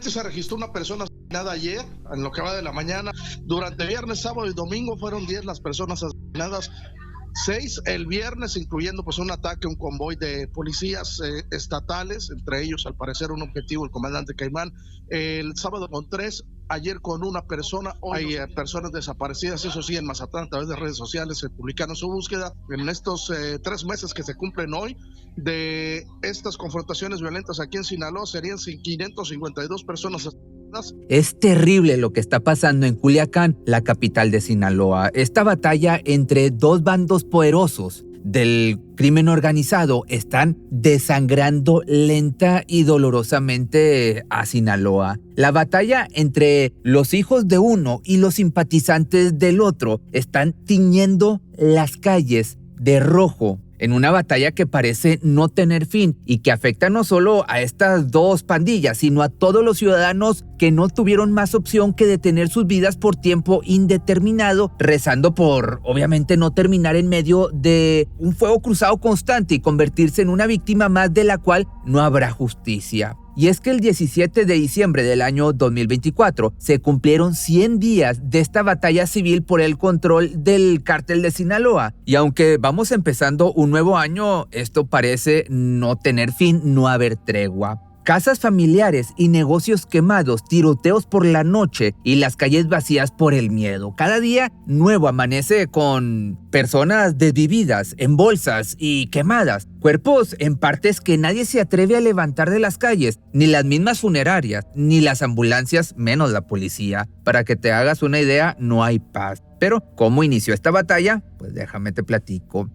Se registró una persona asesinada ayer, en lo que va de la mañana. Durante viernes, sábado y domingo fueron 10 las personas asesinadas. 6 el viernes, incluyendo pues un ataque a un convoy de policías estatales, entre ellos al parecer un objetivo el comandante Caimán. El sábado con 3, ayer con una persona. Hoy hay personas desaparecidas, eso sí, en Mazatlán a través de redes sociales se publicaron su búsqueda. En estos 3 meses que se cumplen hoy de estas confrontaciones violentas aquí en Sinaloa serían 552 personas asesinadas. Es terrible lo que está pasando en Culiacán, la capital de Sinaloa. Esta batalla entre dos bandos poderosos del crimen organizado están desangrando lenta y dolorosamente a Sinaloa. La batalla entre los hijos de uno y los simpatizantes del otro están tiñendo las calles de rojo, en una batalla que parece no tener fin y que afecta no solo a estas dos pandillas, sino a todos los ciudadanos que no tuvieron más opción que detener sus vidas por tiempo indeterminado, rezando por, obviamente, no terminar en medio de un fuego cruzado constante y convertirse en una víctima más de la cual no habrá justicia. Y es que el 17 de diciembre del año 2024 se cumplieron 100 días de esta batalla civil por el control del cártel de Sinaloa. Y aunque vamos empezando un nuevo año, esto parece no tener fin, no haber tregua. Casas familiares y negocios quemados, tiroteos por la noche y las calles vacías por el miedo. Cada día nuevo amanece con personas desvividas, en bolsas y quemadas. Cuerpos en partes que nadie se atreve a levantar de las calles, ni las mismas funerarias, ni las ambulancias, menos la policía. Para que te hagas una idea, no hay paz. Pero, ¿cómo inició esta batalla? Pues déjame te platico.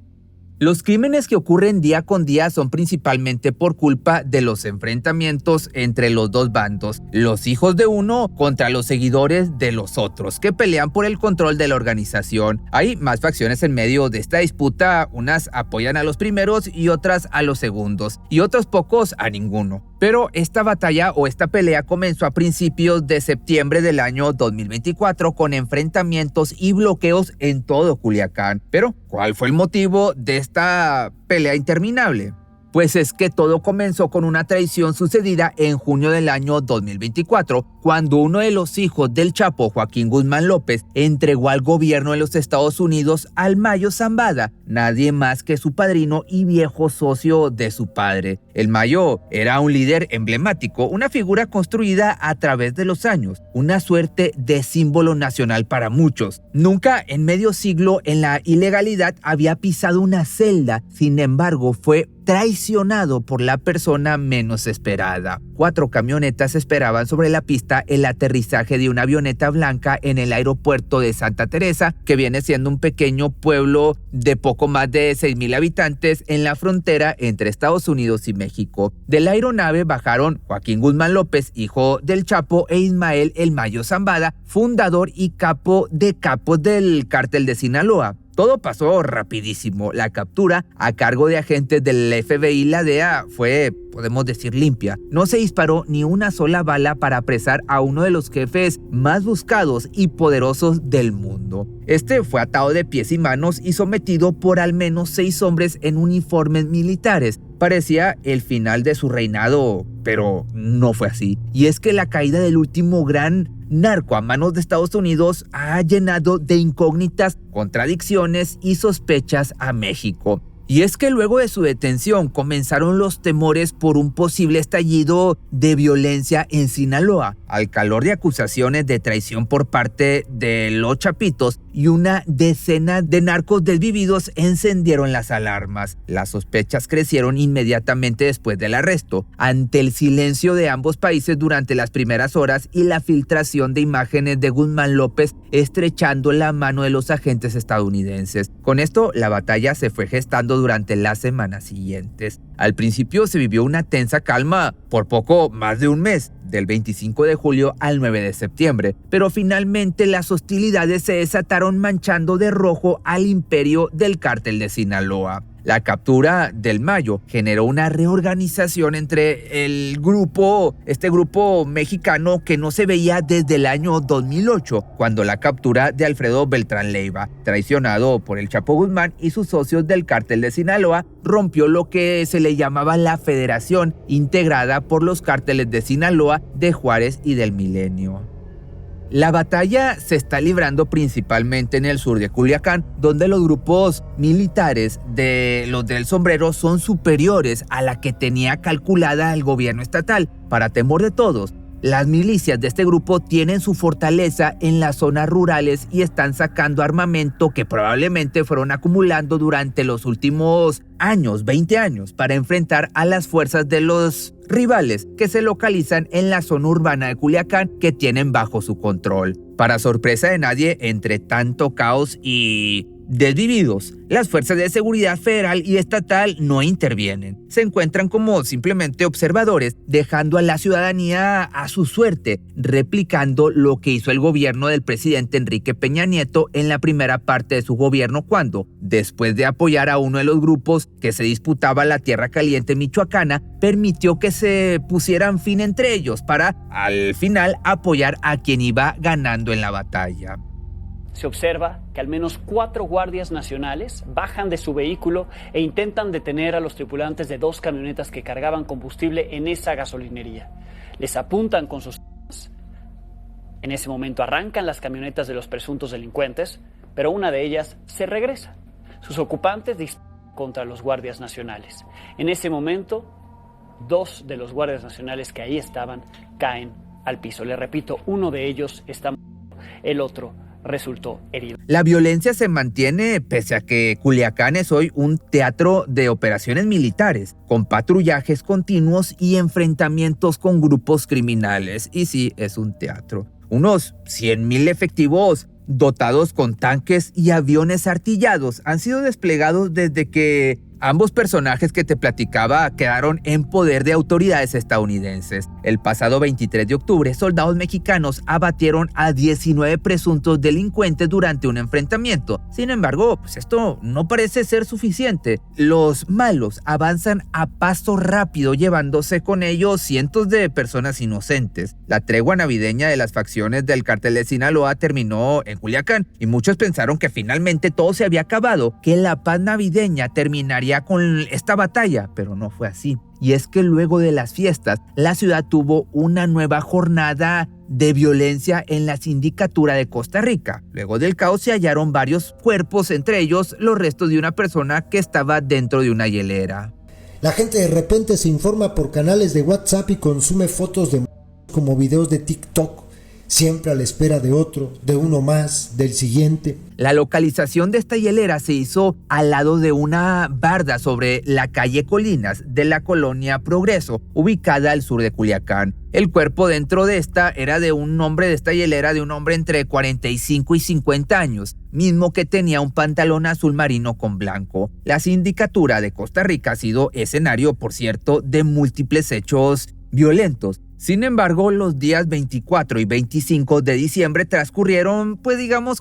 Los crímenes que ocurren día con día son principalmente por culpa de los enfrentamientos entre los dos bandos, los hijos de uno contra los seguidores de los otros, que pelean por el control de la organización. Hay más facciones en medio de esta disputa, unas apoyan a los primeros y otras a los segundos, y otros pocos a ninguno. Pero esta batalla o esta pelea comenzó a principios de septiembre del año 2024 con enfrentamientos y bloqueos en todo Culiacán. Pero, ¿cuál fue el motivo de esta pelea interminable? Pues es que todo comenzó con una traición sucedida en junio del año 2024, cuando uno de los hijos del Chapo, Joaquín Guzmán López, entregó al gobierno de los Estados Unidos al Mayo Zambada, nadie más que su padrino y viejo socio de su padre. El Mayo era un líder emblemático, una figura construida a través de los años, una suerte de símbolo nacional para muchos. Nunca en medio siglo en la ilegalidad había pisado una celda, sin embargo fue traicionado por la persona menos esperada. 4 camionetas esperaban sobre la pista el aterrizaje de una avioneta blanca en el aeropuerto de Santa Teresa, que viene siendo un pequeño pueblo de poco más de 6,000 habitantes en la frontera entre Estados Unidos y México. De la aeronave bajaron Joaquín Guzmán López, hijo del Chapo, e Ismael El Mayo Zambada, fundador y capo de capos del cártel de Sinaloa. Todo pasó rapidísimo. La captura a cargo de agentes del FBI y la DEA fue, podemos decir, limpia. No se disparó ni una sola bala para apresar a uno de los jefes más buscados y poderosos del mundo. Este fue atado de pies y manos y sometido por al menos 6 hombres en uniformes militares. Parecía el final de su reinado, pero no fue así. Y es que la caída del último gran narco a manos de Estados Unidos ha llenado de incógnitas, contradicciones y sospechas a México. Y es que luego de su detención comenzaron los temores por un posible estallido de violencia en Sinaloa, al calor de acusaciones de traición por parte de los Chapitos, y una decena de narcos desvividos encendieron las alarmas. Las sospechas crecieron inmediatamente después del arresto, ante el silencio de ambos países durante las primeras horas y la filtración de imágenes de Guzmán López estrechando la mano de los agentes estadounidenses. Con esto, la batalla se fue gestando durante las semanas siguientes. Al principio se vivió una tensa calma por poco más de un mes, del 25 de julio al 9 de septiembre, pero finalmente las hostilidades se desataron manchando de rojo al imperio del cártel de Sinaloa. La captura del Mayo generó una reorganización entre este grupo mexicano que no se veía desde el año 2008, cuando la captura de Alfredo Beltrán Leiva, traicionado por el Chapo Guzmán y sus socios del cártel de Sinaloa, rompió lo que se le llamaba la Federación, integrada por los cárteles de Sinaloa, de Juárez y del Milenio. La batalla se está librando principalmente en el sur de Culiacán, donde los grupos militares de los del sombrero son superiores a la que tenía calculada el gobierno estatal. Para temor de todos, las milicias de este grupo tienen su fortaleza en las zonas rurales y están sacando armamento que probablemente fueron acumulando durante los últimos años, 20 años, para enfrentar a las fuerzas de los rivales que se localizan en la zona urbana de Culiacán que tienen bajo su control. Para sorpresa de nadie, entre tanto caos y desvividos, las fuerzas de seguridad federal y estatal no intervienen. Se encuentran como simplemente observadores, dejando a la ciudadanía a su suerte, replicando lo que hizo el gobierno del presidente Enrique Peña Nieto en la primera parte de su gobierno, cuando, después de apoyar a uno de los grupos que se disputaba la tierra caliente michoacana, permitió que se pusieran fin entre ellos para, al final, apoyar a quien iba ganando en la batalla. Se observa que al menos 4 guardias nacionales bajan de su vehículo e intentan detener a los tripulantes de 2 camionetas que cargaban combustible en esa gasolinería. Les apuntan con sus armas. En ese momento arrancan las camionetas de los presuntos delincuentes, pero una de ellas se regresa. Sus ocupantes disparan contra los guardias nacionales. En ese momento, 2 de los guardias nacionales que ahí estaban caen al piso. Les repito, uno de ellos está muerto, el otro resultó herido. La violencia se mantiene pese a que Culiacán es hoy un teatro de operaciones militares, con patrullajes continuos y enfrentamientos con grupos criminales. Y sí, es un teatro. Unos 100,000 efectivos dotados con tanques y aviones artillados han sido desplegados desde que ambos personajes que te platicaba quedaron en poder de autoridades estadounidenses. El pasado 23 de octubre, soldados mexicanos abatieron a 19 presuntos delincuentes durante un enfrentamiento. Sin embargo, esto no parece ser suficiente. Los malos avanzan a paso rápido, llevándose con ellos cientos de personas inocentes. La tregua navideña de las facciones del cártel de Sinaloa terminó en Culiacán y muchos pensaron que finalmente todo se había acabado, que la paz navideña terminaría con esta batalla, pero no fue así. Y es que luego de las fiestas, la ciudad tuvo una nueva jornada de violencia en la sindicatura de Costa Rica. Luego del caos se hallaron varios cuerpos, entre ellos los restos de una persona que estaba dentro de una hielera. La gente de repente se informa por canales de WhatsApp y consume fotos de como videos de TikTok, siempre a la espera de otro, de uno más, del siguiente. La localización de esta hielera se hizo al lado de una barda sobre la calle Colinas de la colonia Progreso, ubicada al sur de Culiacán. El cuerpo dentro de esta era de un hombre de esta hielera, de un hombre entre 45 y 50 años, mismo que tenía un pantalón azul marino con blanco. La sindicatura de Costa Rica ha sido escenario, por cierto, de múltiples hechos violentos. Sin embargo, los días 24 y 25 de diciembre transcurrieron,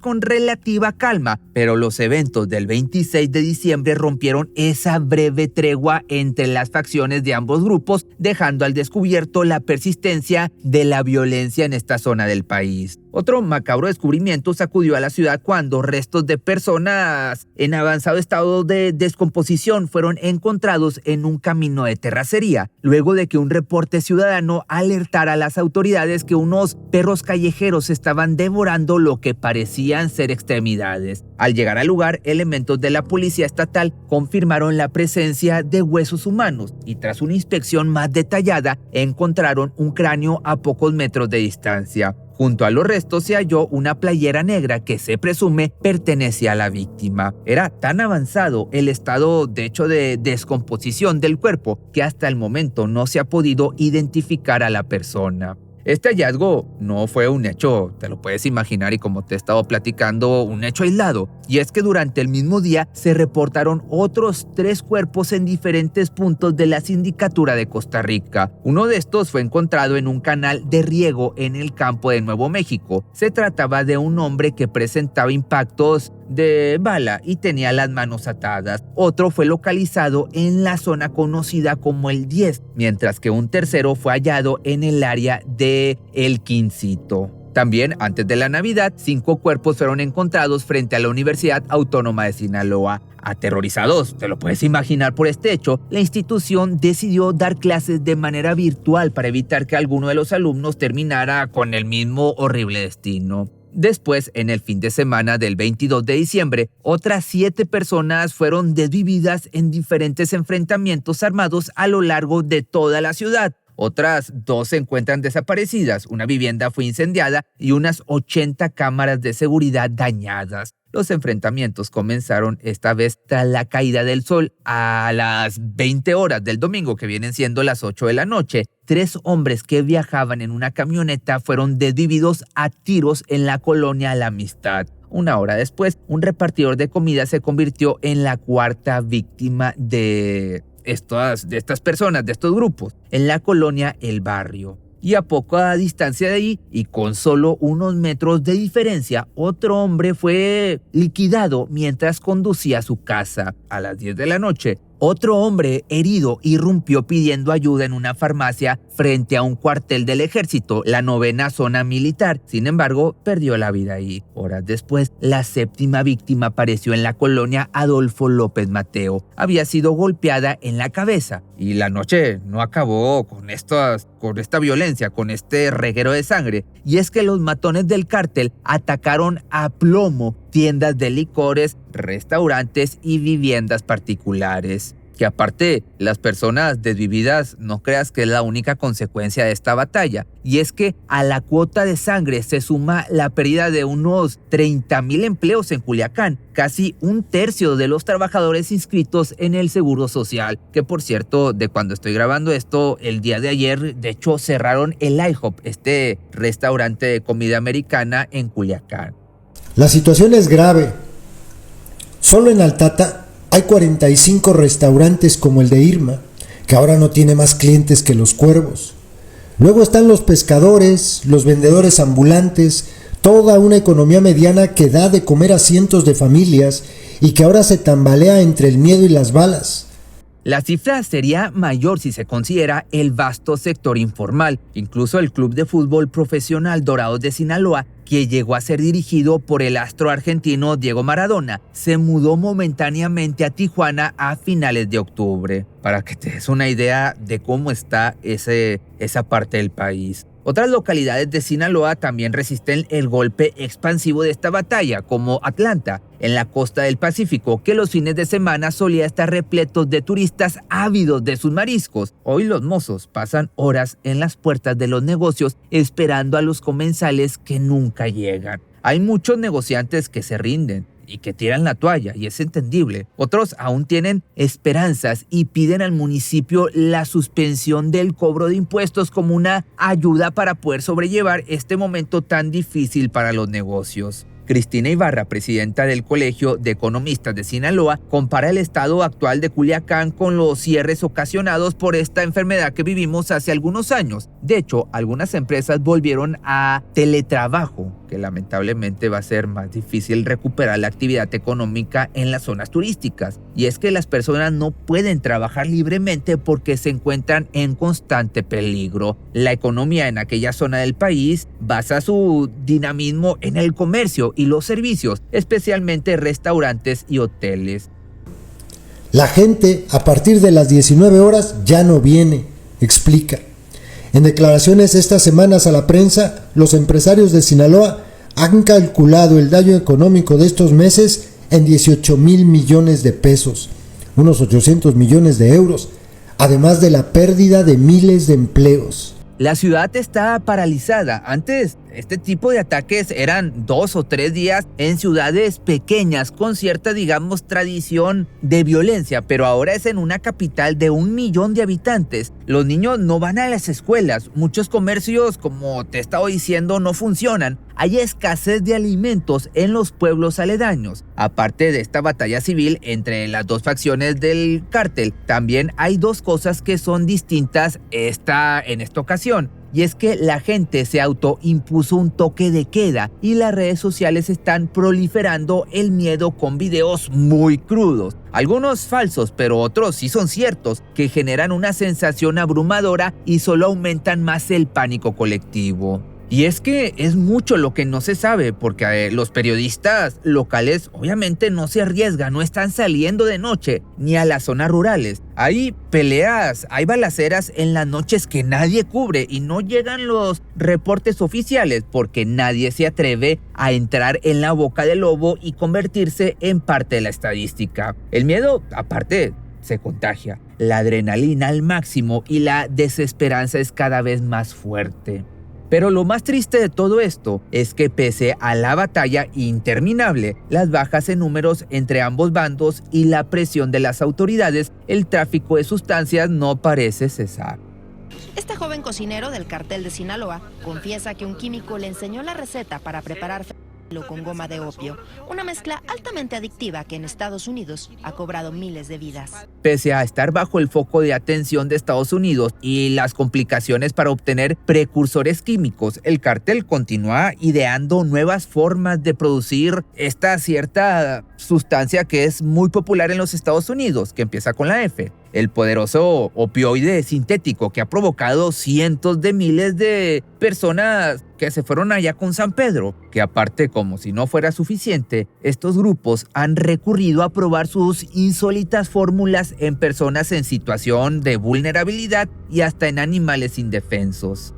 con relativa calma, pero los eventos del 26 de diciembre rompieron esa breve tregua entre las facciones de ambos grupos, dejando al descubierto la persistencia de la violencia en esta zona del país. Otro macabro descubrimiento sacudió a la ciudad cuando restos de personas en avanzado estado de descomposición fueron encontrados en un camino de terracería, luego de que un reporte ciudadano alertara a las autoridades que unos perros callejeros estaban devorando lo que parecían ser extremidades. Al llegar al lugar, elementos de la policía estatal confirmaron la presencia de huesos humanos y tras una inspección más detallada encontraron un cráneo a pocos metros de distancia. Junto a los restos se halló una playera negra que se presume pertenecía a la víctima. Era tan avanzado el estado de descomposición del cuerpo que hasta el momento no se ha podido identificar a la persona. Este hallazgo no fue un hecho, te lo puedes imaginar y como te he estado platicando, un hecho aislado. Y es que durante el mismo día se reportaron otros 3 cuerpos en diferentes puntos de la sindicatura de Costa Rica. Uno de estos fue encontrado en un canal de riego en el campo de Nuevo México. Se trataba de un hombre que presentaba impactos de bala y tenía las manos atadas. Otro fue localizado en la zona conocida como el 10, mientras que un tercero fue hallado en el área de El Quincito. También, antes de la Navidad, 5 cuerpos fueron encontrados frente a la Universidad Autónoma de Sinaloa. Aterrorizados, te lo puedes imaginar por este hecho, la institución decidió dar clases de manera virtual para evitar que alguno de los alumnos terminara con el mismo horrible destino. Después, en el fin de semana del 22 de diciembre, otras 7 personas fueron desvividas en diferentes enfrentamientos armados a lo largo de toda la ciudad. Otras 2 se encuentran desaparecidas, una vivienda fue incendiada y unas 80 cámaras de seguridad dañadas. Los enfrentamientos comenzaron esta vez tras la caída del sol a las 20 horas del domingo, que vienen siendo las 8 de la noche. 3 hombres que viajaban en una camioneta fueron desvividos a tiros en la colonia La Amistad. Una hora después, un repartidor de comida se convirtió en la 4ª víctima de estas personas, de estos grupos, en la colonia El Barrio. Y a poca distancia de ahí, y con solo unos metros de diferencia, otro hombre fue liquidado mientras conducía a su casa. A las 10 de la noche, otro hombre herido irrumpió pidiendo ayuda en una farmacia frente a un cuartel del ejército, la 9ª zona militar. Sin embargo, perdió la vida ahí. Horas después, la 7ª víctima apareció en la colonia Adolfo López Mateo. Había sido golpeada en la cabeza. Y la noche no acabó con esta violencia, con este reguero de sangre. Y es que los matones del cártel atacaron a plomo tiendas de licores, restaurantes y viviendas particulares. Que aparte, las personas desvividas no creas que es la única consecuencia de esta batalla. Y es que a la cuota de sangre se suma la pérdida de unos 30,000 empleos en Culiacán, casi 1/3 de los trabajadores inscritos en el Seguro Social. Que por cierto, de cuando estoy grabando esto, el día de ayer, de hecho, cerraron el IHOP, este restaurante de comida americana en Culiacán. La situación es grave. Solo en Altata hay 45 restaurantes como el de Irma, que ahora no tiene más clientes que los cuervos. Luego están los pescadores, los vendedores ambulantes, toda una economía mediana que da de comer a cientos de familias y que ahora se tambalea entre el miedo y las balas. La cifra sería mayor si se considera el vasto sector informal. Incluso el club de fútbol profesional Dorados de Sinaloa, que llegó a ser dirigido por el astro argentino Diego Maradona, se mudó momentáneamente a Tijuana a finales de octubre. Para que te des una idea de cómo está esa parte del país. Otras localidades de Sinaloa también resisten el golpe expansivo de esta batalla, como Atlanta, en la costa del Pacífico, que los fines de semana solía estar repletos de turistas ávidos de sus mariscos. Hoy los mozos pasan horas en las puertas de los negocios esperando a los comensales que nunca llegan. Hay muchos negociantes que se rinden y que tiran la toalla, y es entendible. Otros aún tienen esperanzas y piden al municipio la suspensión del cobro de impuestos como una ayuda para poder sobrellevar este momento tan difícil para los negocios. Cristina Ibarra, presidenta del Colegio de Economistas de Sinaloa, compara el estado actual de Culiacán con los cierres ocasionados por esta enfermedad que vivimos hace algunos años. De hecho, algunas empresas volvieron a teletrabajo, que lamentablemente va a ser más difícil recuperar la actividad económica en las zonas turísticas. Y es que las personas no pueden trabajar libremente porque se encuentran en constante peligro. La economía en aquella zona del país basa su dinamismo en el comercio y los servicios, especialmente restaurantes y hoteles. La gente a partir de las 19 horas ya no viene, explica. En declaraciones estas semanas a la prensa, los empresarios de Sinaloa han calculado el daño económico de estos meses en 18,000 millones de pesos, unos 800 millones de euros, además de la pérdida de miles de empleos. La ciudad está paralizada. Antes, este tipo de ataques eran 2 o 3 días en ciudades pequeñas con cierta, tradición de violencia, pero ahora es en una capital de 1 millón de habitantes. Los niños no van a las escuelas, muchos comercios, como te he estado diciendo, no funcionan. Hay escasez de alimentos en los pueblos aledaños. Aparte de esta batalla civil entre las 2 facciones del cártel, también hay 2 cosas que son distintas en esta ocasión. y es que la gente se autoimpuso un toque de queda y las redes sociales están proliferando el miedo con videos muy crudos. Algunos falsos, pero otros sí son ciertos, que generan una sensación abrumadora y solo aumentan más el pánico colectivo. Y es que es mucho lo que no se sabe, porque los periodistas locales obviamente no se arriesgan, no están saliendo de noche ni a las zonas rurales. Hay peleas, hay balaceras en las noches que nadie cubre y no llegan los reportes oficiales porque nadie se atreve a entrar en la boca del lobo y convertirse en parte de la estadística. El miedo, aparte, se contagia. La adrenalina al máximo y la desesperanza es cada vez más fuerte. Pero lo más triste de todo esto es que pese a la batalla interminable, las bajas en números entre ambos bandos y la presión de las autoridades, el tráfico de sustancias no parece cesar. Este joven cocinero del cartel de Sinaloa confiesa que un químico le enseñó la receta para preparar con goma de opio, una mezcla altamente adictiva que en Estados Unidos ha cobrado miles de vidas. Pese a estar bajo el foco de atención de Estados Unidos y las complicaciones para obtener precursores químicos, el cártel continúa ideando nuevas formas de producir esta cierta sustancia que es muy popular en los Estados Unidos, que empieza con la F. El poderoso opioide sintético que ha provocado cientos de miles de personas que se fueron allá con San Pedro, que aparte, como si no fuera suficiente, estos grupos han recurrido a probar sus insólitas fórmulas en personas en situación de vulnerabilidad y hasta en animales indefensos.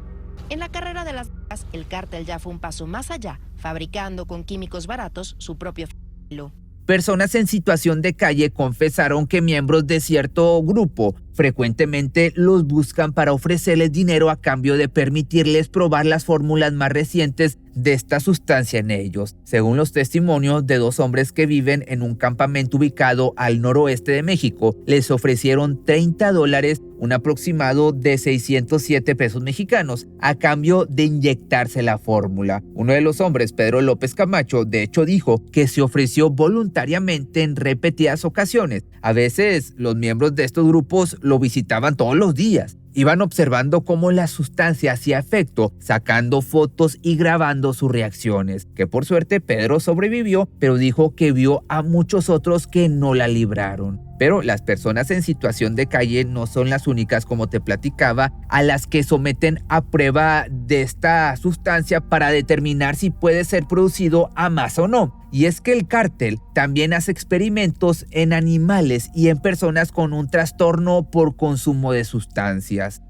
En la carrera de las drogas, el cártel ya fue un paso más allá, fabricando con químicos baratos su propio filo. Personas en situación de calle confesaron que miembros de cierto grupo frecuentemente los buscan para ofrecerles dinero a cambio de permitirles probar las fórmulas más recientes de esta sustancia en ellos. Según los testimonios de dos hombres que viven en un campamento ubicado al noroeste de México, les ofrecieron $30, un aproximado de 607 pesos mexicanos, a cambio de inyectarse la fórmula. Uno de los hombres, Pedro López Camacho, de hecho dijo que se ofreció voluntariamente en repetidas ocasiones. A veces los miembros de estos grupos lo visitaban todos los días. Iban observando cómo la sustancia hacía efecto, sacando fotos y grabando sus reacciones. Que por suerte Pedro sobrevivió, pero dijo que vio a muchos otros que no la libraron. Pero las personas en situación de calle no son las únicas, como te platicaba, a las que someten a prueba de esta sustancia para determinar si puede ser producido a más o no. Y es que el cártel también hace experimentos en animales y en personas con un trastorno por consumo de sustancias.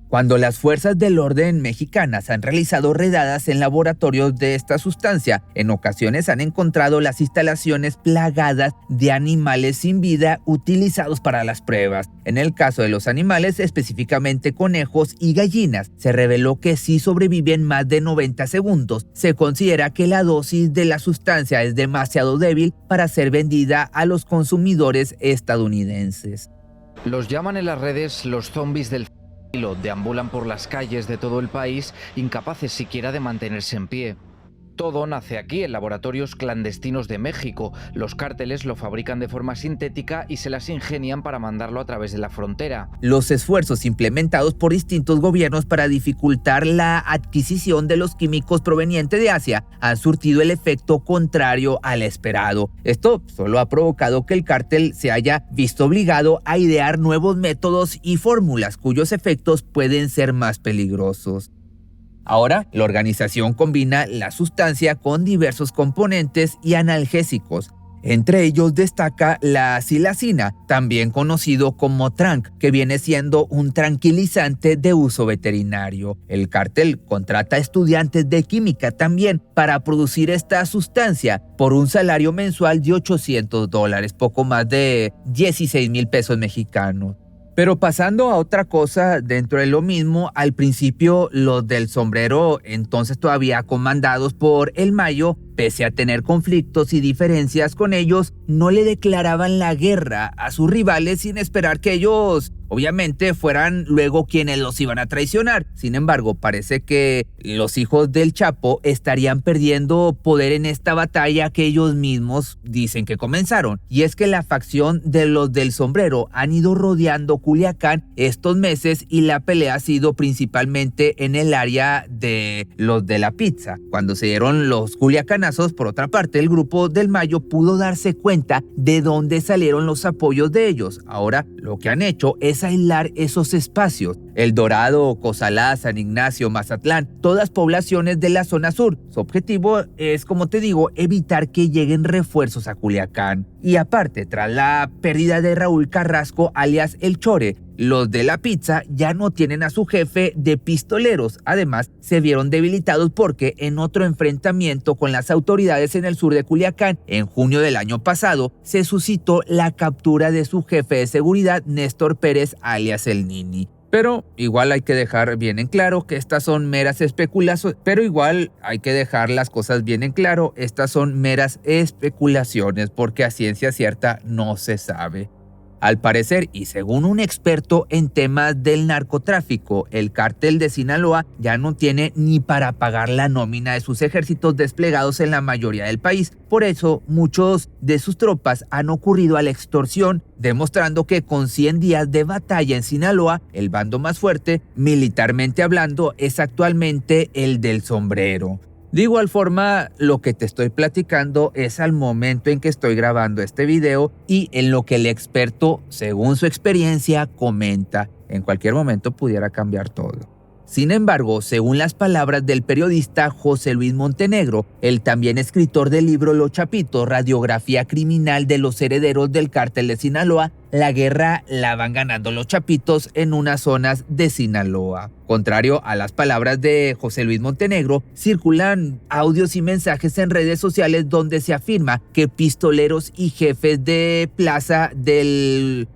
Cuando las fuerzas del orden mexicanas han realizado redadas en laboratorios de esta sustancia, en ocasiones han encontrado las instalaciones plagadas de animales sin vida utilizados para las pruebas. En el caso de los animales, específicamente conejos y gallinas, se reveló que sí sobreviven más de 90 segundos. Se considera que la dosis de la sustancia es demasiado débil para ser vendida a los consumidores estadounidenses. Los llaman en las redes los zombies del deambulan por las calles de todo el país, incapaces siquiera de mantenerse en pie. Todo nace aquí, en laboratorios clandestinos de México. Los cárteles lo fabrican de forma sintética y se las ingenian para mandarlo a través de la frontera. Los esfuerzos implementados por distintos gobiernos para dificultar la adquisición de los químicos provenientes de Asia han surtido el efecto contrario al esperado. Esto solo ha provocado que el cártel se haya visto obligado a idear nuevos métodos y fórmulas cuyos efectos pueden ser más peligrosos. Ahora, la organización combina la sustancia con diversos componentes y analgésicos. Entre ellos destaca la silacina, también conocido como tranq, que viene siendo un tranquilizante de uso veterinario. El cártel contrata estudiantes de química también para producir esta sustancia por un salario mensual de $800, poco más de 16,000 pesos mexicanos. Pero pasando a otra cosa dentro de lo mismo, al principio los del sombrero, entonces todavía comandados por el Mayo, pese a tener conflictos y diferencias con ellos, no le declaraban la guerra a sus rivales sin esperar que ellos obviamente fueran luego quienes los iban a traicionar. Sin embargo, parece que los hijos del Chapo estarían perdiendo poder en esta batalla que ellos mismos dicen que comenzaron. Y es que la facción de los del sombrero han ido rodeando Culiacán estos meses y la pelea ha sido principalmente en el área de los de la pizza. Cuando se dieron los culiacanazos, por otra parte, el grupo del Mayo pudo darse cuenta de dónde salieron los apoyos de ellos. Ahora lo que han hecho es aislar esos espacios. El Dorado, Cozalá, San Ignacio, Mazatlán, todas poblaciones de la zona sur. Su objetivo es, como te digo, evitar que lleguen refuerzos a Culiacán. Y aparte, tras la pérdida de Raúl Carrasco, alias El Chore, los de la pizza ya no tienen a su jefe de pistoleros. Además, se vieron debilitados porque en otro enfrentamiento con las autoridades en el sur de Culiacán, en junio del año pasado, se suscitó la captura de su jefe de seguridad, Néstor Pérez, alias El Nini. Pero igual hay que dejar bien en claro que estas son meras especulaciones. Estas son meras especulaciones porque a ciencia cierta no se sabe. Al parecer, y según un experto en temas del narcotráfico, el cártel de Sinaloa ya no tiene ni para pagar la nómina de sus ejércitos desplegados en la mayoría del país. Por eso, muchos de sus tropas han ocurrido a la extorsión, demostrando que con 100 días de batalla en Sinaloa, el bando más fuerte, militarmente hablando, es actualmente el del sombrero. De igual forma, lo que te estoy platicando es al momento en que estoy grabando este video y en lo que el experto, según su experiencia, comenta. En cualquier momento pudiera cambiar todo. Sin embargo, según las palabras del periodista José Luis Montenegro, el también escritor del libro Los Chapitos, radiografía criminal de los herederos del cártel de Sinaloa, la guerra la van ganando los Chapitos en unas zonas de Sinaloa. Contrario a las palabras de José Luis Montenegro, circulan audios y mensajes en redes sociales donde se afirma que pistoleros y jefes de plaza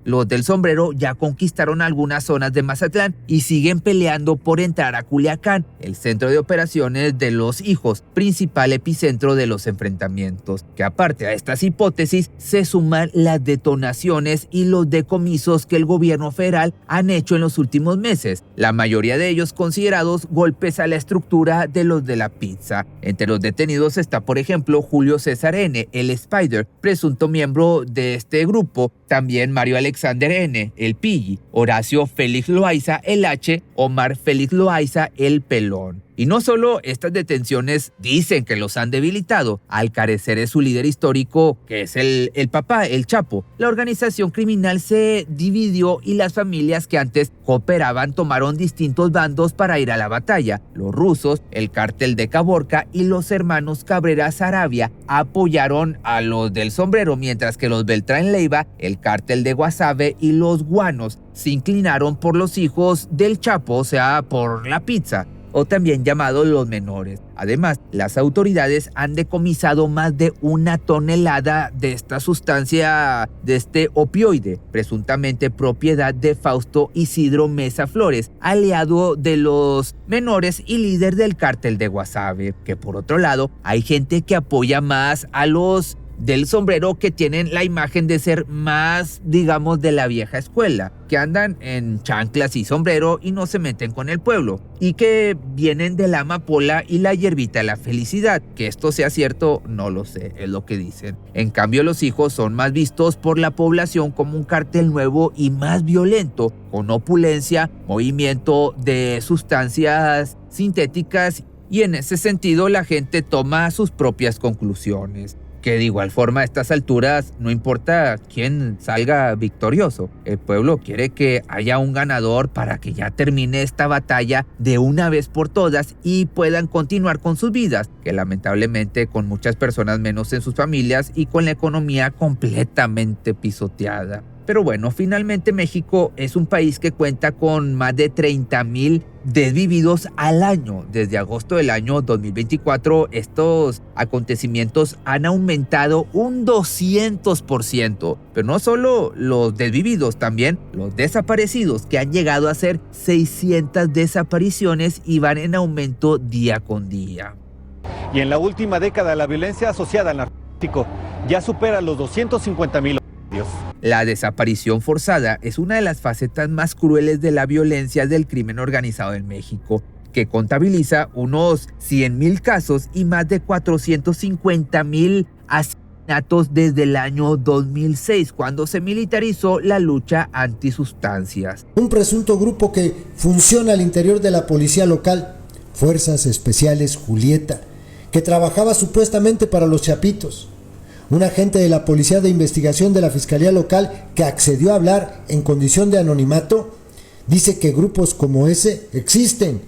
los del sombrero ya conquistaron algunas zonas de Mazatlán y siguen peleando por entrar a Culiacán, el centro de operaciones de los Hijos, principal epicentro de los enfrentamientos. Que aparte a estas hipótesis se suman las detonaciones y los decomisos que el gobierno federal han hecho en los últimos meses, la mayoría de ellos considerados golpes a la estructura de los de la pizza. Entre los detenidos está, por ejemplo, Julio César N., el Spider, presunto miembro de este grupo, también Mario Alexander N., el Pilli, Horacio Félix Loaiza, el H., Omar Félix Loaiza, el Pelón. Y no solo estas detenciones dicen que los han debilitado, al carecer de su líder histórico, que es el papá, el Chapo, la organización criminal se dividió y las familias que antes cooperaban tomaron distintos bandos para ir a la batalla. Los rusos, el cártel de Caborca y los hermanos Cabrera Saravia apoyaron a los del sombrero, mientras que los Beltrán Leiva, el cártel de Guasave y los guanos se inclinaron por los hijos del Chapo, o sea, por la pizza, o también llamados los menores. Además, las autoridades han decomisado más de 1 tonelada de esta sustancia, de este opioide, presuntamente propiedad de Fausto Isidro Mesa Flores, aliado de los menores y líder del cártel de Guasave. Que por otro lado, hay gente que apoya más a los del sombrero, que tienen la imagen de ser más, digamos, de la vieja escuela, que andan en chanclas y sombrero y no se meten con el pueblo, y que vienen de la amapola y la hierbita de la felicidad. Que esto sea cierto, no lo sé, es lo que dicen. En cambio, los Hijos son más vistos por la población como un cártel nuevo y más violento, con opulencia, movimiento de sustancias sintéticas, y en ese sentido la gente toma sus propias conclusiones. Que de igual forma a estas alturas no importa quién salga victorioso. El pueblo quiere que haya un ganador para que ya termine esta batalla de una vez por todas y puedan continuar con sus vidas, que lamentablemente con muchas personas menos en sus familias y con la economía completamente pisoteada. Pero bueno, finalmente México es un país que cuenta con más de 30,000 desvividos al año. Desde agosto del año 2024, estos acontecimientos han aumentado un 200%. Pero no solo los desvividos, también los desaparecidos, que han llegado a ser 600 desapariciones y van en aumento día con día. Y en la última década, la violencia asociada al narcotráfico ya supera los 250,000 homicidios. La desaparición forzada es una de las facetas más crueles de la violencia del crimen organizado en México, que contabiliza unos 100,000 casos y más de 450,000 asesinatos desde el año 2006, cuando se militarizó la lucha antisustancias. Un presunto grupo que funciona al interior de la policía local, Fuerzas Especiales Julieta, que trabajaba supuestamente para los Chapitos. Un agente de la Policía de Investigación de la Fiscalía Local que accedió a hablar en condición de anonimato, dice que grupos como ese existen,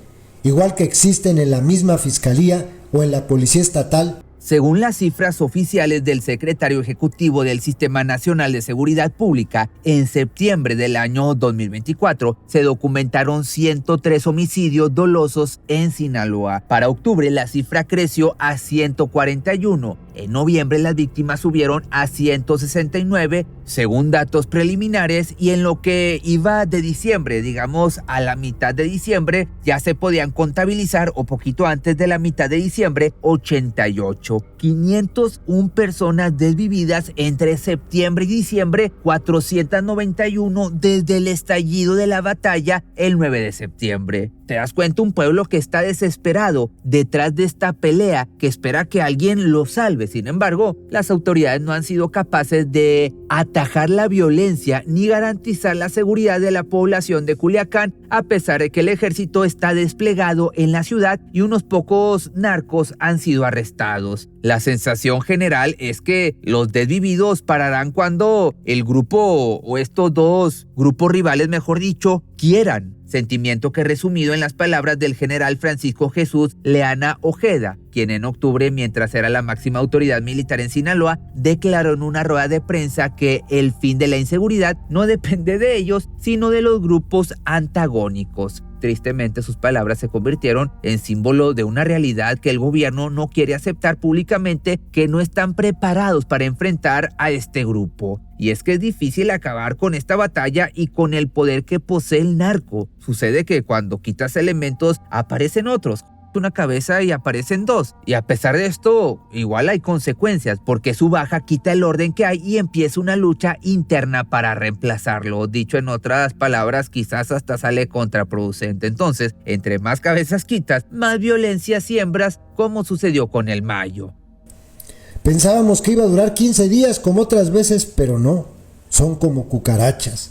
igual que existen en la misma Fiscalía o en la Policía Estatal. Según las cifras oficiales del secretario ejecutivo del Sistema Nacional de Seguridad Pública, en septiembre del año 2024 se documentaron 103 homicidios dolosos en Sinaloa. Para octubre la cifra creció a 141. En noviembre las víctimas subieron a 169, según datos preliminares, y en lo que iba de diciembre, digamos a la mitad de diciembre, ya se podían contabilizar, o poquito antes de la mitad de diciembre, 88. 501 personas desvividas entre septiembre y diciembre, 491 desde el estallido de la batalla el 9 de septiembre. ¿Te das cuenta? Un pueblo que está desesperado detrás de esta pelea, que espera que alguien lo salve. Sin embargo, las autoridades no han sido capaces de atajar la violencia ni garantizar la seguridad de la población de Culiacán, a pesar de que el ejército está desplegado en la ciudad y unos pocos narcos han sido arrestados. La sensación general es que los desvividos pararán cuando el grupo, o estos dos grupos rivales, mejor dicho, quieran. Sentimiento que resumido en las palabras del general Francisco Jesús Leana Ojeda, quien en octubre, mientras era la máxima autoridad militar en Sinaloa, declaró en una rueda de prensa que el fin de la inseguridad no depende de ellos, sino de los grupos antagónicos. Tristemente, sus palabras se convirtieron en símbolo de una realidad que el gobierno no quiere aceptar públicamente, que no están preparados para enfrentar a este grupo. Y es que es difícil acabar con esta batalla y con el poder que posee el narco. Sucede que cuando quitas elementos, aparecen otros. Una cabeza y aparecen dos, y a pesar de esto igual hay consecuencias, porque su baja quita el orden que hay y empieza una lucha interna para reemplazarlo. Dicho en otras palabras, quizás hasta sale contraproducente. Entonces, entre más cabezas quitas, más violencia siembras, como sucedió con el Mayo. Pensábamos que iba a durar 15 días como otras veces, pero no, son como cucarachas,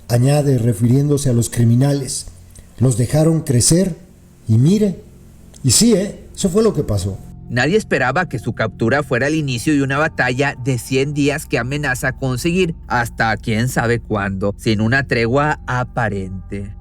añade refiriéndose a los criminales. Los dejaron crecer y mire. Y sí, eso fue lo que pasó. Nadie esperaba que su captura fuera el inicio de una batalla de 100 días que amenaza con seguir hasta quién sabe cuándo, sin una tregua aparente.